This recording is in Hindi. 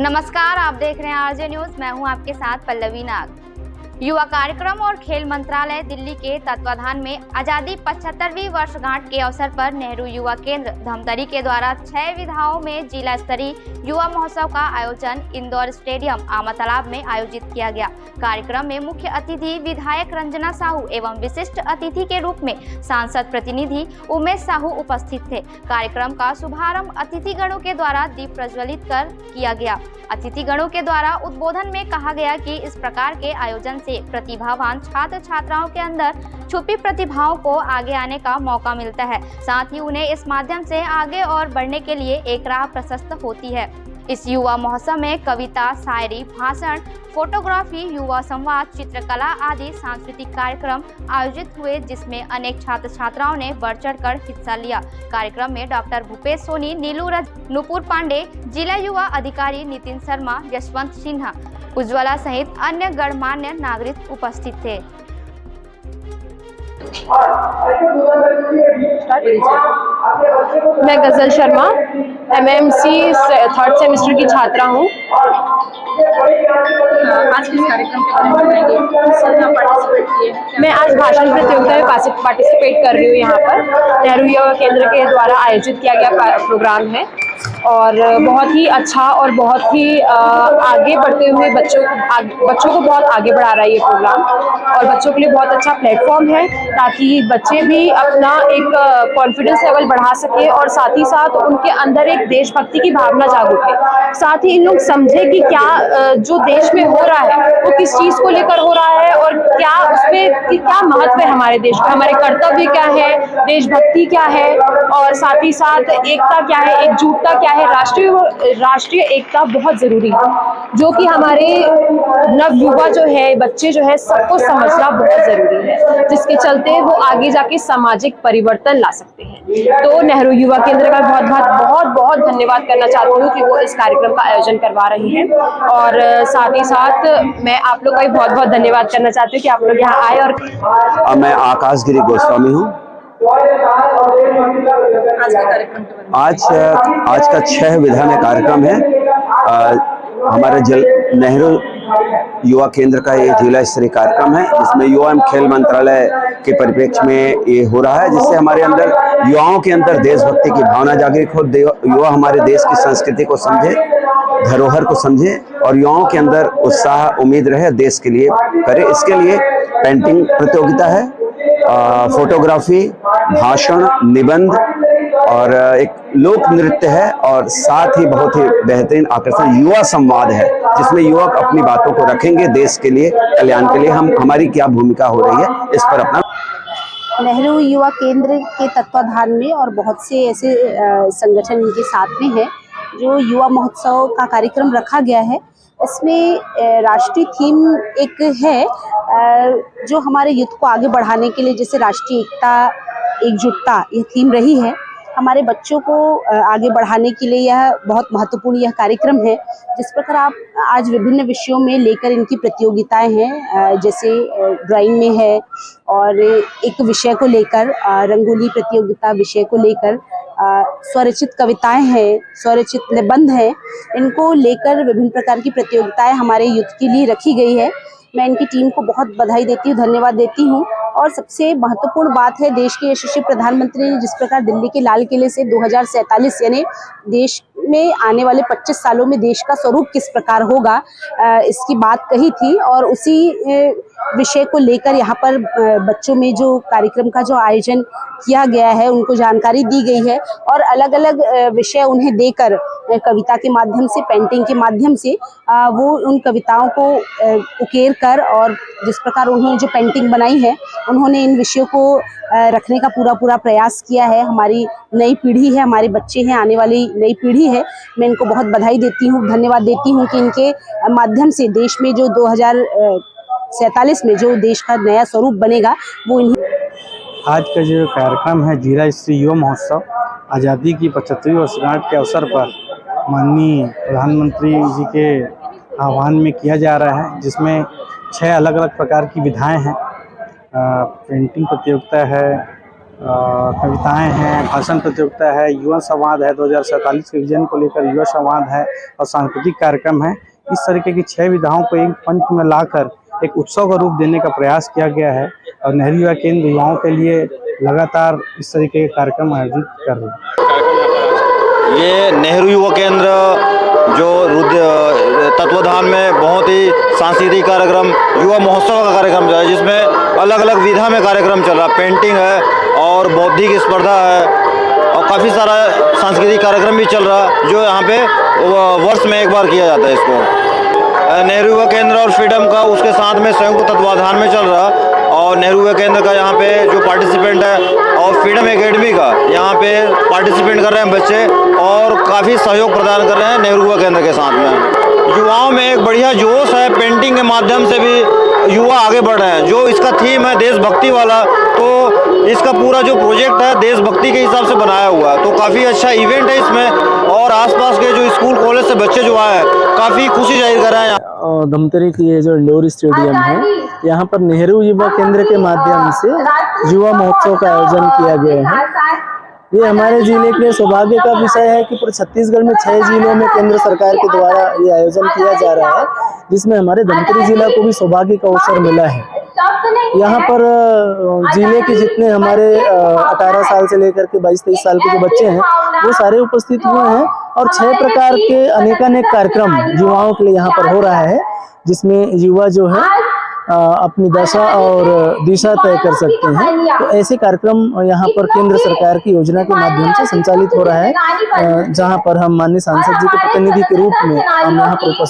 नमस्कार, आप देख रहे हैं आरजे न्यूज। मैं हूं आपके साथ पल्लवी नाग। युवा कार्यक्रम और खेल मंत्रालय दिल्ली के तत्वाधान में आजादी 75वीं वर्षगांठ के अवसर पर नेहरू युवा केंद्र धमतरी के द्वारा 6 विधाओं में जिला स्तरीय युवा महोत्सव का आयोजन इंदौर स्टेडियम आमा तालाब में आयोजित किया गया। कार्यक्रम में मुख्य अतिथि विधायक रंजना साहू एवं विशिष्ट अतिथि के रूप में सांसद प्रतिनिधि उमेश साहू उपस्थित थे। कार्यक्रम का शुभारंभ अतिथिगणों के द्वारा दीप प्रज्वलित कर किया गया। अतिथिगणों के द्वारा उद्बोधन में कहा गया कि इस प्रकार के आयोजन से प्रतिभावान छात्र छात्राओं के अंदर छुपी प्रतिभाओं को आगे आने का मौका मिलता है, साथ ही उन्हें इस माध्यम से आगे और बढ़ने के लिए एक राह प्रशस्त होती है। इस युवा महोत्सव में कविता, शायरी, भाषण, फोटोग्राफी, युवा संवाद, चित्रकला आदि सांस्कृतिक कार्यक्रम आयोजित हुए, जिसमें अनेक छात्र छात्राओं ने बढ़ चढ़कर हिस्सा लिया। कार्यक्रम में डॉक्टर भूपेश सोनी, नीलू रज, नुपुर पांडे, जिला युवा अधिकारी नितिन शर्मा, यशवंत सिन्हा, उज्ज्वला सहित अन्य गणमान्य नागरिक उपस्थित थे। मैं गजल शर्मा एमएमसी 3rd सेमेस्टर की छात्रा हूँ। आज किस कार्यक्रम के बारे में पार्टिसिपेट किए? मैं आज भाषण प्रतियोगिता में पार्टिसिपेट कर रही हूँ। यहाँ पर नेहरू युवा केंद्र के द्वारा आयोजित किया गया प्रोग्राम है और बहुत ही अच्छा और बहुत ही आगे बढ़ते हुए बच्चों को बहुत आगे बढ़ा रहा है ये प्रोग्राम, और बच्चों के लिए बहुत अच्छा प्लेटफॉर्म है ताकि बच्चे भी अपना एक कॉन्फिडेंस लेवल बढ़ा सके और साथ ही साथ उनके अंदर एक देशभक्ति की भावना जागरूक है। साथ ही इन लोग समझे कि क्या जो देश में हो रहा है वो किस चीज़ को लेकर हो रहा है और क्या उसमें क्या महत्व है हमारे देश का, हमारे कर्तव्य क्या है, देशभक्ति क्या है, और साथ ही साथ एकता क्या है, एकजुटता क्या है। राष्ट्रीय एकता बहुत जरूरी है, जो कि हमारे नव युवा जो है, बच्चे जो है, सबको समझना बहुत जरूरी है, जिसके चलते वो आगे जाके सामाजिक परिवर्तन ला सकते हैं। तो नेहरू युवा केंद्र का बहुत धन्यवाद करना चाहती हूँ कि वो इस कार्यक्रम का आयोजन करवा रही है, और साथ ही साथ मैं आप लोग का भी बहुत धन्यवाद करना चाहती हूँ कि आप लोग यहाँ आए। और मैं आकाश गिरी गोस्वामी हूँ। आज का 6 विधा में कार्यक्रम है। हमारे नेहरू युवा केंद्र का ये जिला स्तरीय कार्यक्रम है, जिसमें युवा एवं खेल मंत्रालय के परिप्रेक्ष्य में ये हो रहा है, जिससे हमारे अंदर युवाओं के अंदर देशभक्ति की भावना जागृत हो, युवा हमारे देश की संस्कृति को समझे, धरोहर को समझे और युवाओं के अंदर उत्साह, उम्मीद रहे, देश के लिए करे। इसके लिए पेंटिंग प्रतियोगिता है, फोटोग्राफी, भाषण, निबंध और एक लोक नृत्य है, और साथ ही बहुत ही बेहतरीन आकर्षण युवा संवाद है, जिसमें युवक अपनी बातों को रखेंगे देश के लिए, कल्याण के लिए हमारी क्या भूमिका हो रही है, इस पर अपना। नेहरू युवा केंद्र के तत्वाधान में और बहुत से ऐसे संगठन इनके साथ में है, जो युवा महोत्सव का कार्यक्रम रखा गया है। इसमें राष्ट्रीय थीम एक है जो हमारे युथ को आगे बढ़ाने के लिए, जैसे राष्ट्रीय एकता, एकजुटता, यह थीम रही है। हमारे बच्चों को आगे बढ़ाने के लिए यह बहुत महत्वपूर्ण यह कार्यक्रम है। जिस प्रकार आप आज विभिन्न विषयों में लेकर इनकी प्रतियोगिताएं हैं, जैसे ड्राइंग में है, और एक विषय को लेकर रंगोली प्रतियोगिता, विषय को लेकर स्वरचित कविताएं हैं, स्वरचित निबंध हैं, इनको लेकर विभिन्न प्रकार की प्रतियोगिताएं हमारे युथ के लिए रखी गई है। मैं इनकी टीम को बहुत बधाई देती हूँ, धन्यवाद देती हूँ। और सबसे महत्वपूर्ण बात है, देश के यशस्वी प्रधानमंत्री ने जिस प्रकार दिल्ली के लाल किले से 2047 यानी देश में आने वाले 25 सालों में देश का स्वरूप किस प्रकार होगा, इसकी बात कही थी, और उसी विषय को लेकर यहाँ पर बच्चों में जो कार्यक्रम का जो आयोजन किया गया है, उनको जानकारी दी गई है, और अलग अलग विषय उन्हें देकर कविता के माध्यम से, पेंटिंग के माध्यम से वो उन कविताओं को उकेर कर, और जिस प्रकार उन्होंने जो पेंटिंग बनाई है, उन्होंने इन विषयों को रखने का पूरा प्रयास किया है। हमारी नई पीढ़ी है, हमारे बच्चे हैं, आने वाली नई पीढ़ी है। मैं इनको बहुत बधाई देती हूँ, धन्यवाद देती हूँ कि इनके माध्यम से देश में जो 2047 में जो देश का नया स्वरूप बनेगा, वो इन्हीं। आज का जो कार्यक्रम है जिला स्तरीय युवा महोत्सव, आज़ादी की 75वीं वर्षगांठ के अवसर पर माननीय प्रधानमंत्री जी के आह्वान में किया जा रहा है, जिसमें 6 अलग अलग प्रकार की विधाएं हैं। पेंटिंग प्रतियोगिता है, कविताएं हैं, भाषण प्रतियोगिता है, युवा संवाद है, 2047 के विजन को लेकर युवा संवाद है और सांस्कृतिक कार्यक्रम है। इस तरीके की 6 विधाओं को एक मंच में लाकर एक उत्सव का रूप देने का प्रयास किया गया है और नेहरू युवा केंद्र युवाओं के लिए लगातार इस तरीके के कार्यक्रम आयोजित कर रहे हैं। ये नेहरू युवा केंद्र जो तत्वाधान में बहुत ही सांस्कृतिक कार्यक्रम युवा महोत्सव का कार्यक्रम जो है, जिसमें अलग अलग विधा में कार्यक्रम चल रहा है, पेंटिंग है और बौद्धिक स्पर्धा है और काफ़ी सारा सांस्कृतिक कार्यक्रम भी चल रहा है, जो यहाँ पे वर्ष में एक बार किया जाता है। इसको नेहरू युवा केंद्र और फ्रीडम का उसके साथ में संयुक्त तत्वाधान में चल रहा है और नेहरू युवा केंद्र का यहाँ पे जो पार्टिसिपेंट है और फ्रीडम एकेडमी का यहाँ पे पार्टिसिपेंट कर रहे हैं बच्चे और काफ़ी सहयोग प्रदान कर रहे हैं नेहरू युवा केंद्र के साथ में। युवाओं में एक बढ़िया जोश है, पेंटिंग के माध्यम से भी युवा आगे बढ़ रहे हैं। जो इसका थीम है देशभक्ति वाला, तो इसका पूरा जो प्रोजेक्ट है देशभक्ति के हिसाब से बनाया हुआ है, तो काफ़ी अच्छा इवेंट है इसमें और आसपास के जो स्कूल कॉलेज से बच्चे जो आए हैं काफ़ी खुशी जाहिर कर रहे हैं। धमतरी की ये जो इंडोर स्टेडियम है, यहाँ पर नेहरू युवा केंद्र के माध्यम से युवा महोत्सव का आयोजन किया गया है। ये हमारे जिले के लिए सौभाग्य का विषय है कि पूरे छत्तीसगढ़ में 6 जिलों में केंद्र सरकार के द्वारा ये आयोजन किया जा रहा है, जिसमें हमारे धमतरी जिला को भी सौभाग्य का अवसर मिला है। यहाँ पर जिले के जितने हमारे 18 साल से लेकर के 22-23 साल के जो बच्चे हैं वो सारे उपस्थित हुए हैं और 6 प्रकार के अनेकानेक कार्यक्रम युवाओं के लिए यहाँ पर हो रहा है, जिसमें युवा जो है अपनी दशा और दिशा तय कर सकते हैं। तो ऐसे कार्यक्रम यहाँ पर केंद्र सरकार की योजना के माध्यम से संचालित हो रहा है, जहाँ पर हम माननीय सांसद जी के प्रतिनिधि के रूप में हम यहाँ पर उपस्थित